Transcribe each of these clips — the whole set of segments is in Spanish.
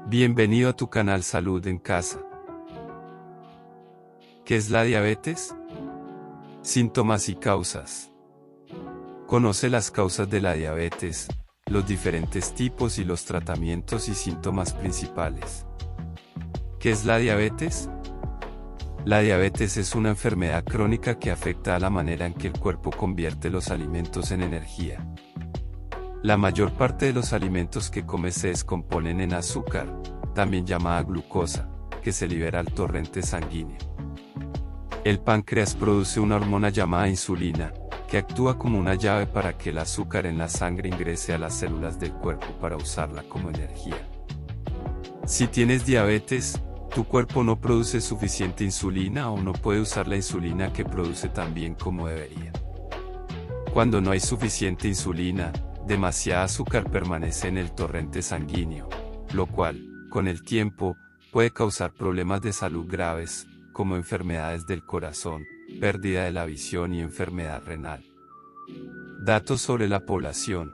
Bienvenido a tu canal Salud en Casa. ¿Qué es la diabetes? Síntomas y causas. Conoce las causas de la diabetes, los diferentes tipos y los tratamientos y síntomas principales. ¿Qué es la diabetes? La diabetes es una enfermedad crónica que afecta a la manera en que el cuerpo convierte los alimentos en energía. La mayor parte de los alimentos que comes se descomponen en azúcar, también llamada glucosa, que se libera al torrente sanguíneo. El páncreas produce una hormona llamada insulina, que actúa como una llave para que el azúcar en la sangre ingrese a las células del cuerpo para usarla como energía. Si tienes diabetes, tu cuerpo no produce suficiente insulina o no puede usar la insulina que produce tan bien como debería. Cuando no hay suficiente insulina, demasiada azúcar permanece en el torrente sanguíneo, lo cual, con el tiempo, puede causar problemas de salud graves, como enfermedades del corazón, pérdida de la visión y enfermedad renal. Datos sobre la población.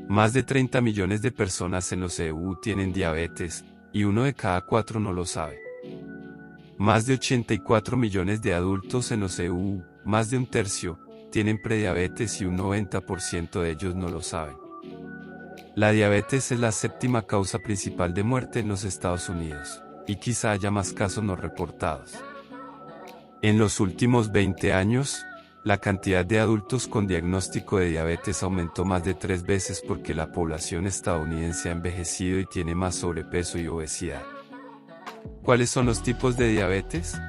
Más de 30 millones de personas en los EU tienen diabetes, y 1 de cada 4 no lo sabe. Más de 84 millones de adultos en los EU, más de un tercio, tienen prediabetes y un 90% de ellos no lo saben. La diabetes es la séptima causa principal de muerte en los Estados Unidos, y quizá haya más casos no reportados. En los últimos 20 años, la cantidad de adultos con diagnóstico de diabetes aumentó más de 3 veces porque la población estadounidense ha envejecido y tiene más sobrepeso y obesidad. ¿Cuáles son los tipos de diabetes?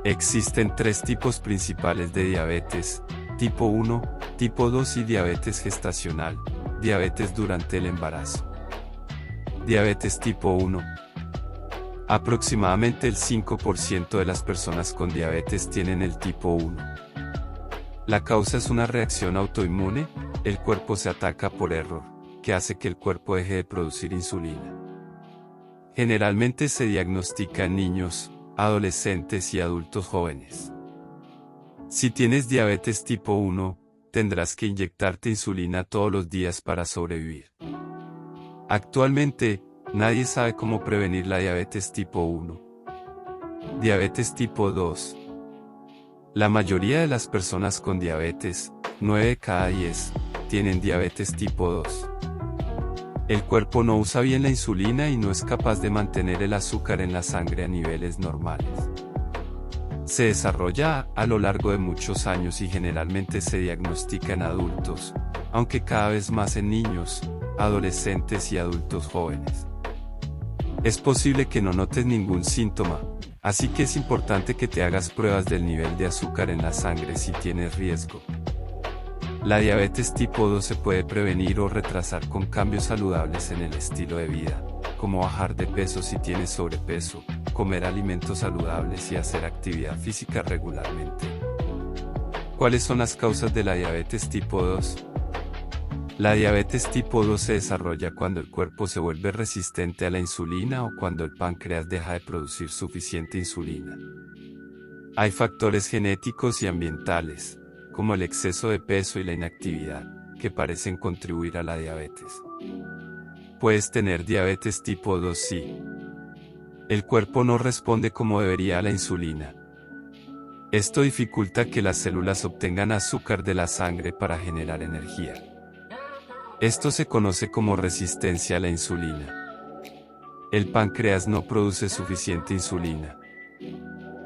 Existen 3 tipos principales de diabetes: tipo 1, tipo 2 y diabetes gestacional, diabetes durante el embarazo. Diabetes tipo 1. Aproximadamente el 5% de las personas con diabetes tienen el tipo 1. La causa es una reacción autoinmune, el cuerpo se ataca por error, que hace que el cuerpo deje de producir insulina. Generalmente se diagnostica en niños, adolescentes y adultos jóvenes. Si tienes diabetes tipo 1, tendrás que inyectarte insulina todos los días para sobrevivir. Actualmente, nadie sabe cómo prevenir la diabetes tipo 1. Diabetes tipo 2. La mayoría de las personas con diabetes, 9 de cada 10, tienen diabetes tipo 2. El cuerpo no usa bien la insulina y no es capaz de mantener el azúcar en la sangre a niveles normales. Se desarrolla a lo largo de muchos años y generalmente se diagnostica en adultos, aunque cada vez más en niños, adolescentes y adultos jóvenes. Es posible que no notes ningún síntoma, así que es importante que te hagas pruebas del nivel de azúcar en la sangre si tienes riesgo. La diabetes tipo 2 se puede prevenir o retrasar con cambios saludables en el estilo de vida, como bajar de peso si tienes sobrepeso, comer alimentos saludables y hacer actividad física regularmente. ¿Cuáles son las causas de la diabetes tipo 2? La diabetes tipo 2 se desarrolla cuando el cuerpo se vuelve resistente a la insulina o cuando el páncreas deja de producir suficiente insulina. Hay factores genéticos y ambientales, como el exceso de peso y la inactividad, que parecen contribuir a la diabetes. Puedes tener diabetes tipo 2 si el cuerpo no responde como debería a la insulina. Esto dificulta que las células obtengan azúcar de la sangre para generar energía. Esto se conoce como resistencia a la insulina. El páncreas no produce suficiente insulina.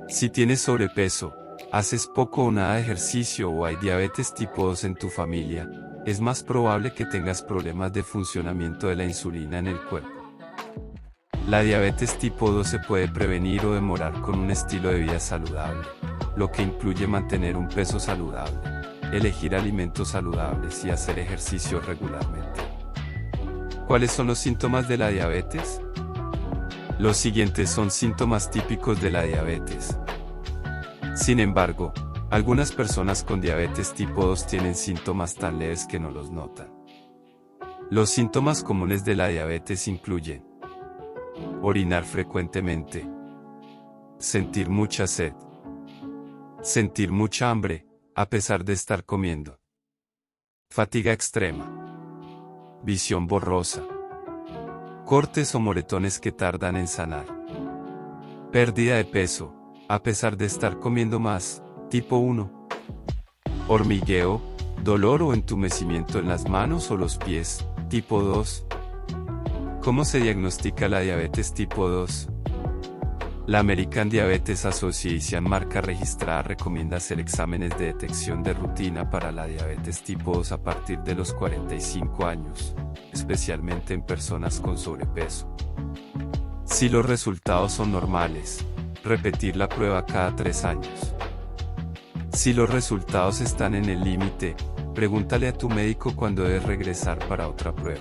Si tienes sobrepeso, haces poco o nada de ejercicio o hay diabetes tipo 2 en tu familia, es más probable que tengas problemas de funcionamiento de la insulina en el cuerpo. La diabetes tipo 2 se puede prevenir o demorar con un estilo de vida saludable, lo que incluye mantener un peso saludable, elegir alimentos saludables y hacer ejercicio regularmente. ¿Cuáles son los síntomas de la diabetes? Los siguientes son síntomas típicos de la diabetes. Sin embargo, algunas personas con diabetes tipo 2 tienen síntomas tan leves que no los notan. Los síntomas comunes de la diabetes incluyen orinar frecuentemente, sentir mucha sed, sentir mucha hambre, a pesar de estar comiendo, fatiga extrema, visión borrosa, Cortes o moretones que tardan en sanar. Pérdida de peso, a pesar de estar comiendo más, tipo 1. Hormigueo, dolor o entumecimiento en las manos o los pies, tipo 2. ¿Cómo se diagnostica la diabetes tipo 2? La American Diabetes Association, marca registrada, recomienda hacer exámenes de detección de rutina para la diabetes tipo 2 a partir de los 45 años, especialmente en personas con sobrepeso. Si los resultados son normales, repetir la prueba cada 3 años. Si los resultados están en el límite, pregúntale a tu médico cuándo debes regresar para otra prueba.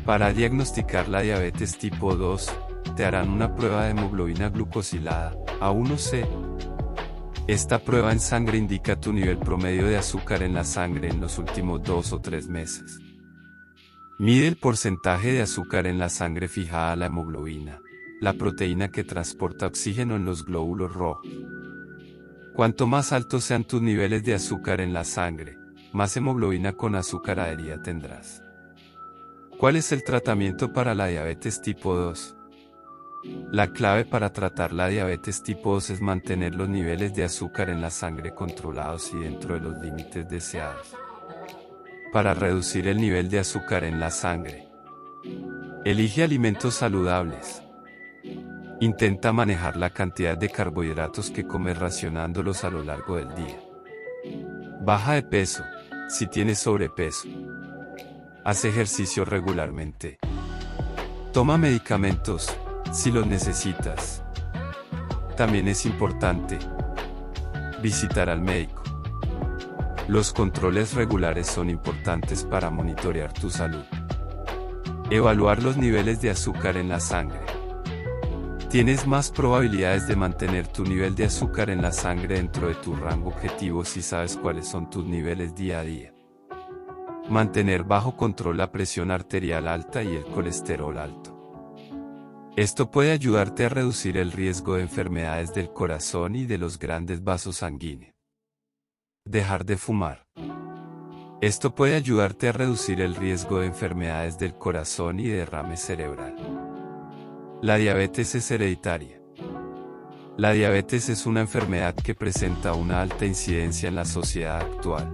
Para diagnosticar la diabetes tipo 2, te harán una prueba de hemoglobina glucosilada, A1C. Esta prueba en sangre indica tu nivel promedio de azúcar en la sangre en los últimos 2 o 3 meses. Mide el porcentaje de azúcar en la sangre fijada a la hemoglobina, la proteína que transporta oxígeno en los glóbulos rojos. Cuanto más altos sean tus niveles de azúcar en la sangre, más hemoglobina con azúcar adherida tendrás. ¿Cuál es el tratamiento para la diabetes tipo 2? La clave para tratar la diabetes tipo 2 es mantener los niveles de azúcar en la sangre controlados y dentro de los límites deseados. Para reducir el nivel de azúcar en la sangre, elige alimentos saludables. Intenta manejar la cantidad de carbohidratos que comes, racionándolos a lo largo del día. Baja de peso, si tienes sobrepeso. Haz ejercicio regularmente. Toma medicamentos, si los necesitas. También es importante visitar al médico. Los controles regulares son importantes para monitorear tu salud. Evaluar los niveles de azúcar en la sangre. Tienes más probabilidades de mantener tu nivel de azúcar en la sangre dentro de tu rango objetivo si sabes cuáles son tus niveles día a día. Mantener bajo control la presión arterial alta y el colesterol alto. Esto puede ayudarte a reducir el riesgo de enfermedades del corazón y de los grandes vasos sanguíneos. Dejar de fumar. Esto puede ayudarte a reducir el riesgo de enfermedades del corazón y derrame cerebral. La diabetes es hereditaria. La diabetes es una enfermedad que presenta una alta incidencia en la sociedad actual.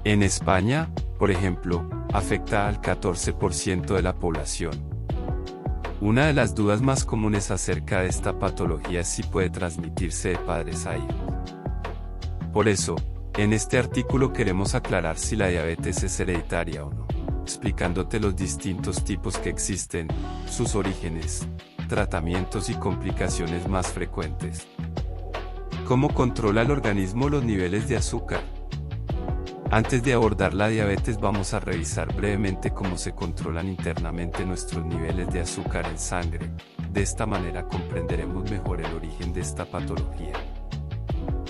En España, por ejemplo, afecta al 14% de la población. Una de las dudas más comunes acerca de esta patología es si puede transmitirse de padres a hijos. Por eso, en este artículo queremos aclarar si la diabetes es hereditaria o no, explicándote los distintos tipos que existen, sus orígenes, tratamientos y complicaciones más frecuentes. ¿Cómo controla el organismo los niveles de azúcar? Antes de abordar la diabetes, vamos a revisar brevemente cómo se controlan internamente nuestros niveles de azúcar en sangre. De esta manera comprenderemos mejor el origen de esta patología.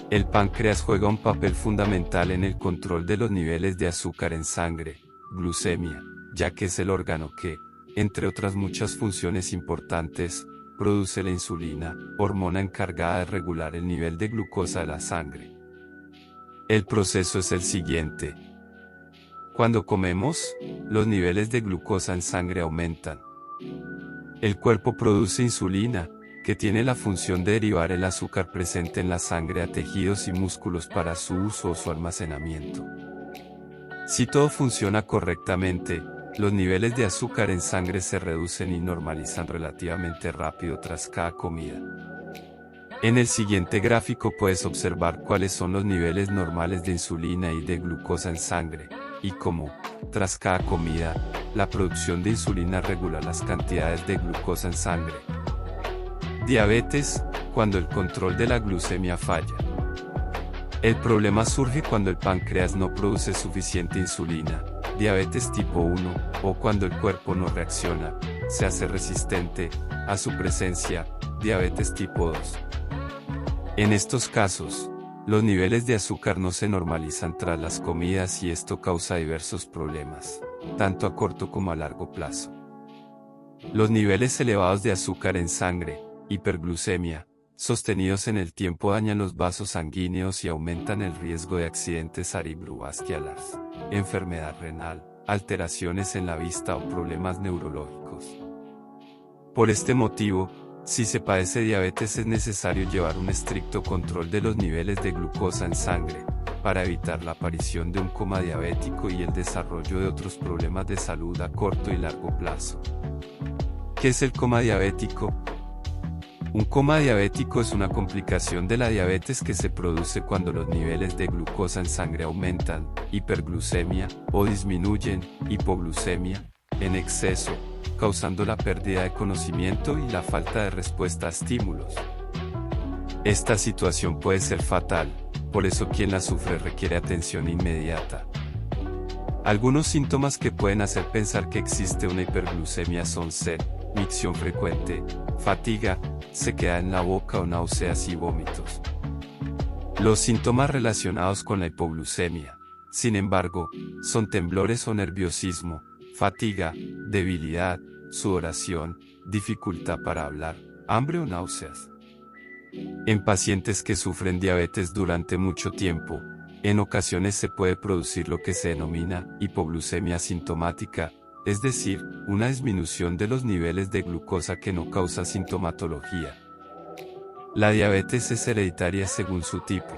El páncreas juega un papel fundamental en el control de los niveles de azúcar en sangre, glucemia, ya que es el órgano que, entre otras muchas funciones importantes, produce la insulina, hormona encargada de regular el nivel de glucosa de la sangre. El proceso es el siguiente. Cuando comemos, los niveles de glucosa en sangre aumentan. El cuerpo produce insulina, que tiene la función de derivar el azúcar presente en la sangre a tejidos y músculos para su uso o su almacenamiento. Si todo funciona correctamente, los niveles de azúcar en sangre se reducen y normalizan relativamente rápido tras cada comida. En el siguiente gráfico puedes observar cuáles son los niveles normales de insulina y de glucosa en sangre, y cómo, tras cada comida, la producción de insulina regula las cantidades de glucosa en sangre. Diabetes, cuando el control de la glucemia falla. El problema surge cuando el páncreas no produce suficiente insulina, diabetes tipo 1, o cuando el cuerpo no reacciona, se hace resistente, a su presencia, diabetes tipo 2. En estos casos, los niveles de azúcar no se normalizan tras las comidas y esto causa diversos problemas, tanto a corto como a largo plazo. Los niveles elevados de azúcar en sangre, hiperglucemia, sostenidos en el tiempo dañan los vasos sanguíneos y aumentan el riesgo de accidentes cerebrovasculares, enfermedad renal, alteraciones en la vista o problemas neurológicos. Por este motivo, si se padece diabetes es necesario llevar un estricto control de los niveles de glucosa en sangre, para evitar la aparición de un coma diabético y el desarrollo de otros problemas de salud a corto y largo plazo. ¿Qué es el coma diabético? Un coma diabético es una complicación de la diabetes que se produce cuando los niveles de glucosa en sangre aumentan, hiperglucemia, o disminuyen, hipoglucemia, en exceso, causando la pérdida de conocimiento y la falta de respuesta a estímulos. Esta situación puede ser fatal, por eso quien la sufre requiere atención inmediata. Algunos síntomas que pueden hacer pensar que existe una hiperglucemia son sed, micción frecuente, fatiga, sequedad en la boca o náuseas y vómitos. Los síntomas relacionados con la hipoglucemia, sin embargo, son temblores o nerviosismo, fatiga, debilidad, sudoración, dificultad para hablar, hambre o náuseas. En pacientes que sufren diabetes durante mucho tiempo, en ocasiones se puede producir lo que se denomina hipoglucemia sintomática, es decir, una disminución de los niveles de glucosa que no causa sintomatología. La diabetes es hereditaria según su tipo.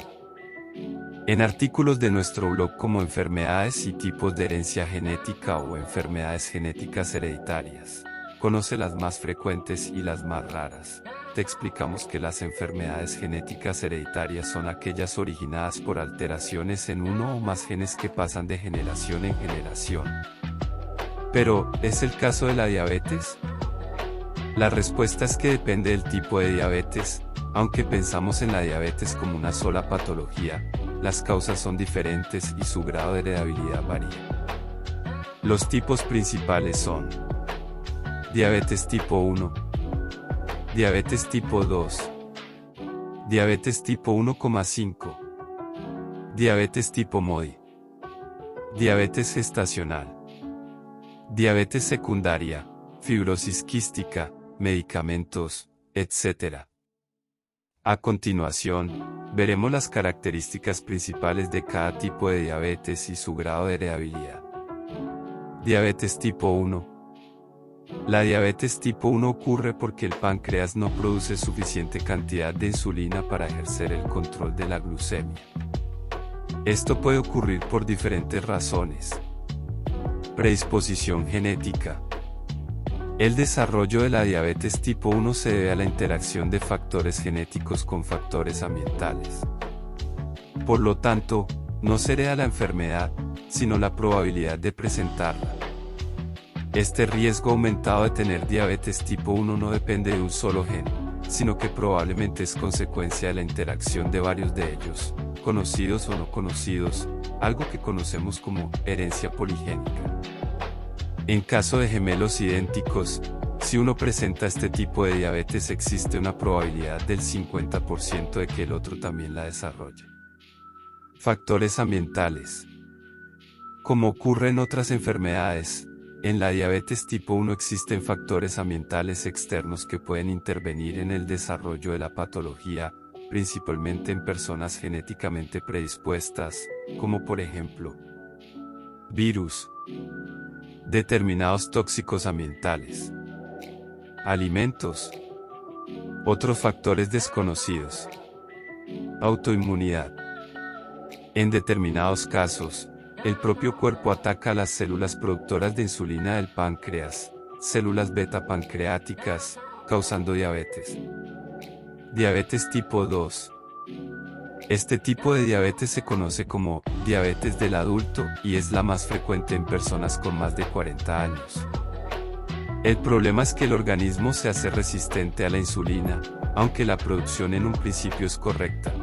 En artículos de nuestro blog como enfermedades y tipos de herencia genética o enfermedades genéticas hereditarias, conoce las más frecuentes y las más raras. Te explicamos que las enfermedades genéticas hereditarias son aquellas originadas por alteraciones en uno o más genes que pasan de generación en generación. Pero, ¿es el caso de la diabetes? La respuesta es que depende del tipo de diabetes. Aunque pensamos en la diabetes como una sola patología, las causas son diferentes y su grado de heredabilidad varía. Los tipos principales son diabetes tipo 1, diabetes tipo 2, diabetes tipo 1,5, diabetes tipo MODY, diabetes gestacional, diabetes secundaria, fibrosis quística, medicamentos, etc. A continuación, veremos las características principales de cada tipo de diabetes y su grado de heredabilidad. Diabetes tipo 1. La diabetes tipo 1 ocurre porque el páncreas no produce suficiente cantidad de insulina para ejercer el control de la glucemia. Esto puede ocurrir por diferentes razones. Predisposición genética. El desarrollo de la diabetes tipo 1 se debe a la interacción de factores genéticos con factores ambientales. Por lo tanto, no se hereda la enfermedad, sino la probabilidad de presentarla. Este riesgo aumentado de tener diabetes tipo 1 no depende de un solo gen, sino que probablemente es consecuencia de la interacción de varios de ellos, conocidos o no conocidos, algo que conocemos como herencia poligénica. En caso de gemelos idénticos, si uno presenta este tipo de diabetes existe una probabilidad del 50% de que el otro también la desarrolle. Factores ambientales. Como ocurre en otras enfermedades, en la diabetes tipo 1 existen factores ambientales externos que pueden intervenir en el desarrollo de la patología, principalmente en personas genéticamente predispuestas, como por ejemplo, virus, determinados tóxicos ambientales, alimentos, otros factores desconocidos, autoinmunidad. En determinados casos, el propio cuerpo ataca a las células productoras de insulina del páncreas, células beta pancreáticas, causando diabetes. Diabetes tipo 2. Este tipo de diabetes se conoce como diabetes del adulto y es la más frecuente en personas con más de 40 años. El problema es que el organismo se hace resistente a la insulina, aunque la producción en un principio es correcta.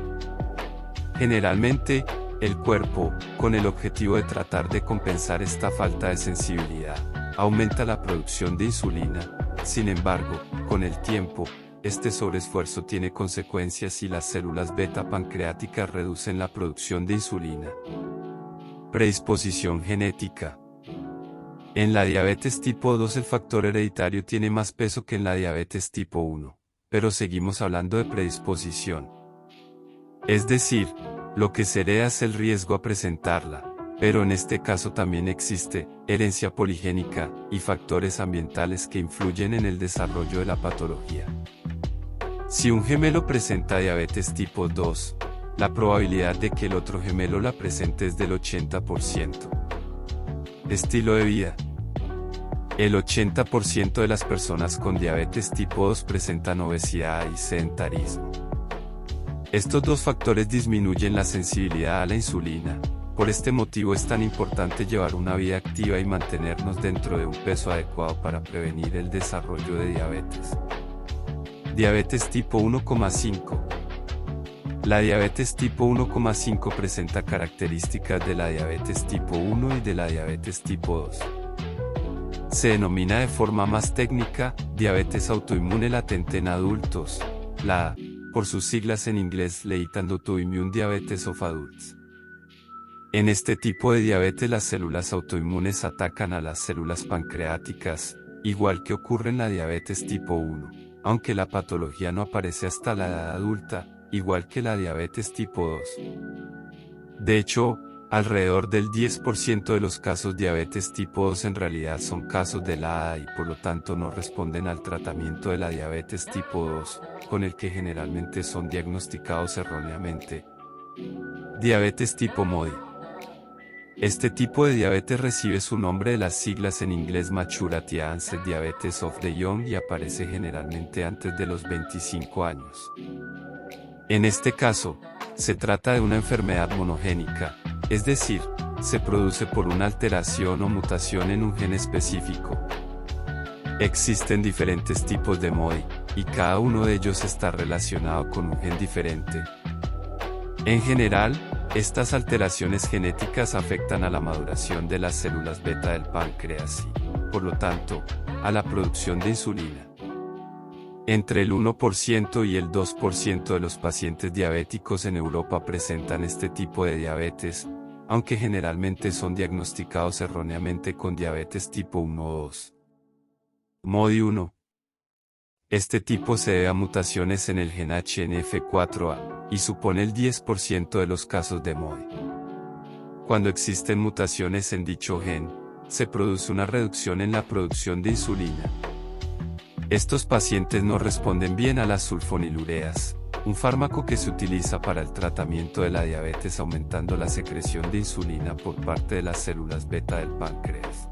Generalmente, el cuerpo, con el objetivo de tratar de compensar esta falta de sensibilidad, aumenta la producción de insulina. Sin embargo, con el tiempo, este sobreesfuerzo tiene consecuencias y las células beta pancreáticas reducen la producción de insulina. Predisposición genética. En la diabetes tipo 2 el factor hereditario tiene más peso que en la diabetes tipo 1, pero seguimos hablando de predisposición. Es decir, lo que se hereda es el riesgo a presentarla. Pero en este caso también existe herencia poligénica y factores ambientales que influyen en el desarrollo de la patología. Si un gemelo presenta diabetes tipo 2, la probabilidad de que el otro gemelo la presente es del 80%. Estilo de vida. El 80% de las personas con diabetes tipo 2 presentan obesidad y sedentarismo. Estos dos factores disminuyen la sensibilidad a la insulina. Por este motivo es tan importante llevar una vida activa y mantenernos dentro de un peso adecuado para prevenir el desarrollo de diabetes. Diabetes tipo 1,5. La diabetes tipo 1,5 presenta características de la diabetes tipo 1 y de la diabetes tipo 2. Se denomina de forma más técnica, diabetes autoinmune latente en adultos, la, por sus siglas en inglés Late and Autoimmune Diabetes of Adults. En este tipo de diabetes las células autoinmunes atacan a las células pancreáticas, igual que ocurre en la diabetes tipo 1, aunque la patología no aparece hasta la edad adulta, igual que la diabetes tipo 2. De hecho, alrededor del 10% de los casos diabetes tipo 2 en realidad son casos de la ADA y por lo tanto no responden al tratamiento de la diabetes tipo 2, con el que generalmente son diagnosticados erróneamente. Diabetes tipo MODY. Este tipo de diabetes recibe su nombre de las siglas en inglés Maturity Onset Diabetes of the Young y aparece generalmente antes de los 25 años. En este caso, se trata de una enfermedad monogénica, es decir, se produce por una alteración o mutación en un gen específico. Existen diferentes tipos de MODY, y cada uno de ellos está relacionado con un gen diferente. En general, estas alteraciones genéticas afectan a la maduración de las células beta del páncreas y, por lo tanto, a la producción de insulina. Entre el 1% y el 2% de los pacientes diabéticos en Europa presentan este tipo de diabetes, aunque generalmente son diagnosticados erróneamente con diabetes tipo 1 o 2. MODY 1. Este tipo se debe a mutaciones en el gen HNF4A, y supone el 10% de los casos de MODY. Cuando existen mutaciones en dicho gen, se produce una reducción en la producción de insulina. Estos pacientes no responden bien a las sulfonilureas, un fármaco que se utiliza para el tratamiento de la diabetes aumentando la secreción de insulina por parte de las células beta del páncreas.